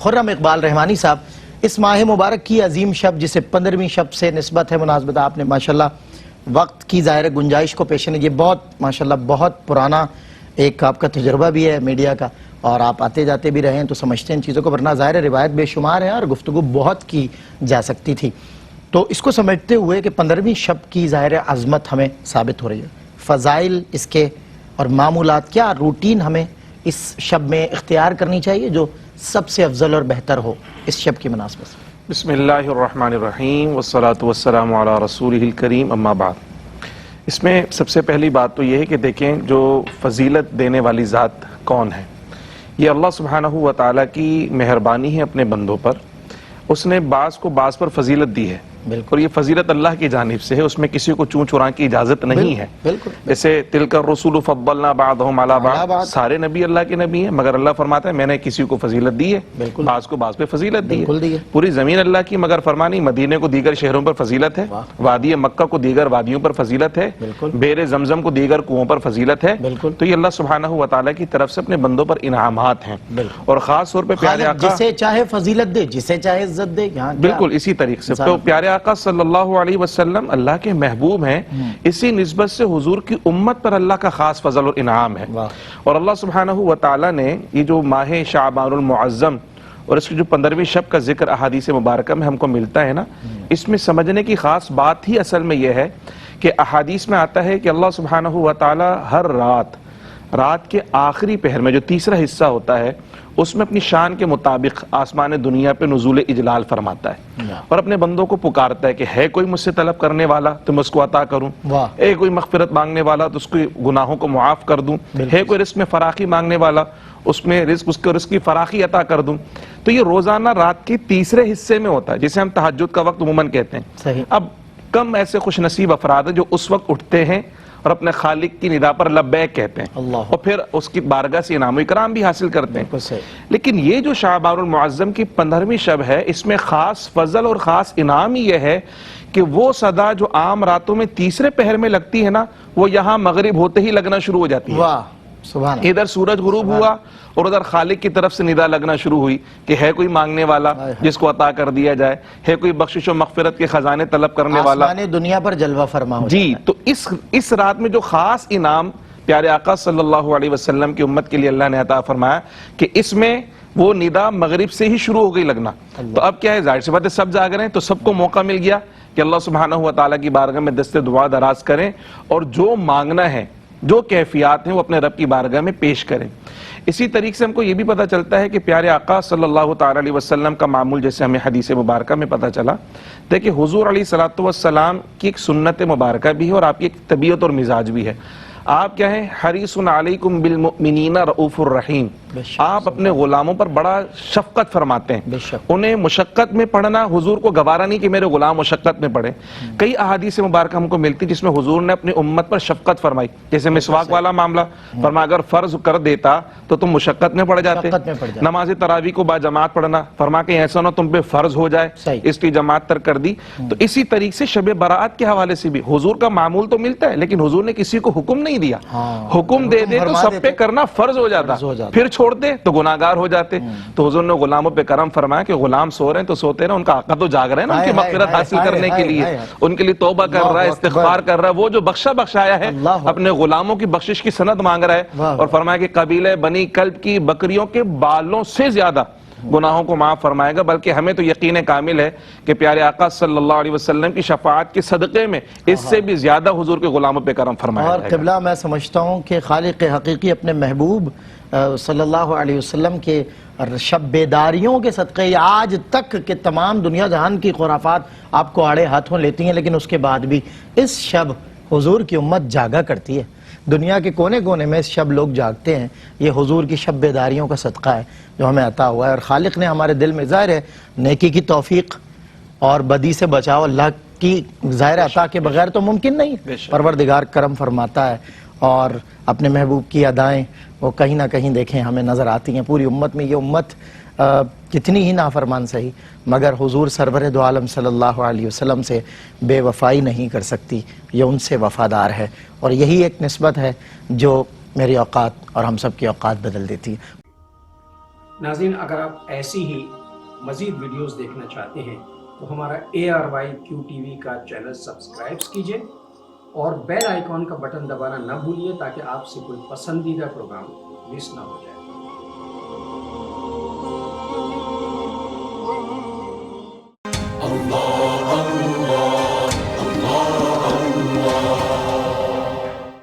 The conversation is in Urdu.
خرم اقبال رحمانی صاحب، اس ماہ مبارک کی عظیم شب جسے 15ویں شب سے نسبت ہے، مناسبت آپ نے ماشاءاللہ وقت کی ظاہر گنجائش کو پیش نظر، یہ بہت ماشاءاللہ بہت پرانا ایک آپ کا تجربہ بھی ہے میڈیا کا، اور آپ آتے جاتے بھی رہے ہیں تو سمجھتے ہیں ان چیزوں کو، ورنہ ظاہر روایت بے شمار ہے اور گفتگو بہت کی جا سکتی تھی۔ تو اس کو سمجھتے ہوئے کہ 15ویں شب کی ظاہر عظمت ہمیں ثابت ہو رہی ہے، فضائل اس کے اور معمولات، کیا روٹین ہمیں اس شب میں اختیار کرنی چاہیے جو سب سے افضل اور بہتر ہو اس شب کی مناسبت سے؟ بسم اللہ الرحمن الرحیم والصلاة والسلام علی رسولہ الکریم، اما بعد۔ اس میں سب سے پہلی بات تو یہ ہے کہ دیکھیں جو فضیلت دینے والی ذات کون ہے، یہ اللہ سبحانہ و تعالیٰ کی مہربانی ہے اپنے بندوں پر، اس نے بعض کو بعض پر فضیلت دی ہے، اور یہ فضیلت اللہ کی جانب سے ہے، اس میں کسی کو چون چران کی اجازت نہیں ہے۔ جیسے تلک الرسول فضلنا بعضهم علی بعض، سارے نبی اللہ کے نبی ہیں، مگر اللہ فرماتا ہے میں نے کسی کو فضیلت دی ہے، بعض کو بعض پہ فضیلت دی ہے۔ پوری زمین اللہ کی، مگر فرمانی مدینے کو دیگر شہروں پر فضیلت ہے، وادی مکہ کو دیگر وادیوں پر فضیلت ہے، بیر زمزم کو دیگر کنووں پر فضیلت ہے۔ تو یہ اللہ سبحانہ و تعالیٰ کی طرف سے اپنے بندوں پر انعامات ہیں، اور خاص طور پہ پیارے آقا جسے چاہے فضیلت دے، جسے چاہے عزت دے، بالکل اسی طریقے سے۔ تو پیارے آقا صلی اللہ علیہ وسلم اللہ کے محبوب ہیں، اسی نسبت سے حضور کی امت پر اللہ کا خاص فضل اور انعام ہے، اور اللہ سبحانہ و تعالیٰ نے یہ جو ماہ شعبان المعظم اور اس کی جو 15ویں شب کا ذکر احادیث مبارکہ میں ہم کو ملتا ہے نا، اس میں سمجھنے کی خاص بات ہی اصل میں یہ ہے کہ احادیث میں آتا ہے کہ اللہ سبحانہ و تعالیٰ ہر رات کے آخری پہر میں جو تیسرا حصہ ہوتا ہے، اس میں اپنی شان کے مطابق آسمان دنیا پہ نزول اجلال فرماتا ہے، اور اپنے بندوں کو پکارتا ہے کہ ہے کوئی مجھ سے طلب کرنے والا تو میں اس کو عطا کروں، ہے کوئی مغفرت مانگنے والا تو اس کے گناہوں کو معاف کر دوں، ہے کوئی رزق میں فراخی مانگنے والا اس میں اس کو رزق کی فراخی عطا کر دوں۔ تو یہ روزانہ رات کے تیسرے حصے میں ہوتا ہے، جسے ہم تہجد کا وقت عموماً کہتے ہیں۔ اب کم ایسے خوش نصیب افراد ہیں جو اس وقت اٹھتے ہیں اور اپنے خالق کی ندا پر لبیک کہتے ہیں، اور پھر اس کی بارگاہ سے انعام و اکرام بھی حاصل کرتے ہیں۔ لیکن یہ جو شعبان المعظم کی 15ویں شب ہے، اس میں خاص فضل اور خاص انعام یہ ہے کہ وہ صدا جو عام راتوں میں تیسرے پہر میں لگتی ہے نا، وہ یہاں مغرب ہوتے ہی لگنا شروع ہو جاتی ہے۔ ادھر سورج غروب ہوا اور ادھر خالق کی طرف سے ندا لگنا شروع ہوئی کہ ہے کوئی مانگنے والا جس کو عطا کر دیا جائے، ہے کوئی بخشش و مغفرت کے خزانے طلب کرنے والا، آسمان دنیا پر جلوہ فرما ہو جی۔ تو اس رات میں جو خاص انعام پیارے آقا صلی اللہ علیہ وسلم کی امت کے لیے اللہ نے عطا فرمایا کہ اس میں وہ ندا مغرب سے ہی شروع ہو گئی لگنا۔ تو اب کیا ہے، ظاہر سی بات ہے سب جاگ رہے ہیں، تو سب کو موقع مل گیا کہ اللہ سبحانہ و تعالیٰ کی بارگاہ میں دست دعا دراز کریں، اور جو مانگنا ہے، جو کیفیات ہیں، وہ اپنے رب کی بارگاہ میں پیش کریں۔ اسی طریقے سے ہم کو یہ بھی پتہ چلتا ہے کہ پیارے آقا صلی اللہ تعالیٰ علیہ وسلم کا معمول جیسے ہمیں حدیث مبارکہ میں پتہ چلا، دیکھیں حضور علیہ الصلوۃ والسلام کی ایک سنت مبارکہ بھی ہے اور آپ کی ایک طبیعت اور مزاج بھی ہے۔ آپ کیا ہیں، حریص علیکم بالمؤمنین رؤوف الرحیم، آپ اپنے غلاموں پر بڑا شفقت فرماتے ہیں، انہیں مشقت میں پڑھنا حضور کو گوارا نہیں کہ میرے غلام مشقت میں پڑھیں۔ کئی احادیث مبارکہ ہم کو ملتی جس میں حضور نے اپنی امت پر شفقت فرمائی، جیسے مسواک والا معاملہ، فرمایا اگر فرض کر دیتا تو تم مشقت میں پڑ جاتے، نماز تراویح کو با جماعت پڑھنا، فرمایا کہ ایسا نہ تم پہ فرض ہو جائے، اس کی جماعت ترک کر دی۔ تو اسی طریقے سے شب برات کے حوالے سے بھی حضور کا معمول تو ملتا ہے، لیکن حضور نے کسی کو حکم نہیں دیا، حکم دے دے تو سب پہ کرنا فرض ہو جاتا، پھر چھوڑ دے تو گناہگار ہو جاتے۔ تو حضور نے غلاموں پہ کرم فرمایا کہ غلام سو رہے ہیں تو سوتے رہے، ان کا آقا تو جاگ رہے ہیں نا ان کی مغفرت حاصل کرنے کے لیے، ان کے لیے توبہ کر رہا ہے، استغفار کر رہا ہے، وہ جو بخشایا ہے اپنے غلاموں کی بخشش کی سند مانگ رہا ہے، اور فرمایا کہ قبیلہ بنی کلب کی بکریوں کے بالوں سے زیادہ گناہوں کو معاف فرمائے گا۔ بلکہ ہمیں تو یقین کامل ہے کہ پیارے آقا صلی اللہ علیہ وسلم کی شفاعت کے صدقے میں اس سے بھی زیادہ حضور کے غلاموں پہ کرم فرمایا اور قبلہ میں سمجھتا ہوں کہ خالق حقیقی اپنے محبوب صلی اللہ علیہ وسلم کے شب بیداریوں کے صدقے آج تک کہ تمام دنیا جہان کی خرافات آپ کو آڑے ہاتھوں لیتی ہیں، لیکن اس کے بعد بھی اس شب حضور کی امت جاگا کرتی ہے، دنیا کے کونے کونے میں اس شب لوگ جاگتے ہیں۔ یہ حضور کی شب بیداریوں کا صدقہ ہے جو ہمیں عطا ہوا ہے، اور خالق نے ہمارے دل میں ظاہر ہے نیکی کی توفیق اور بدی سے بچاؤ اللہ کی ظاہر عطا کے بغیر تو ممکن نہیں، پروردگار کرم فرماتا ہے، اور اپنے محبوب کی ادائیں وہ کہیں نہ کہیں دیکھیں ہمیں نظر آتی ہیں پوری امت میں۔ یہ امت کتنی ہی نافرمان سہی مگر حضور سرور دو عالم صلی اللہ علیہ وسلم سے بے وفائی نہیں کر سکتی، یہ ان سے وفادار ہے، اور یہی ایک نسبت ہے جو میری اوقات اور ہم سب کی اوقات بدل دیتی ہے۔ ناظرین، اگر آپ ایسی ہی مزید ویڈیوز دیکھنا چاہتے ہیں تو ہمارا ARYQ TV کا چینل سبسکرائب کیجئے اور بیل آئیکن کا بٹن دبانا نہ بھولیے تاکہ آپ سے کوئی پسندیدہ پروگرام مس نہ ہو جائے۔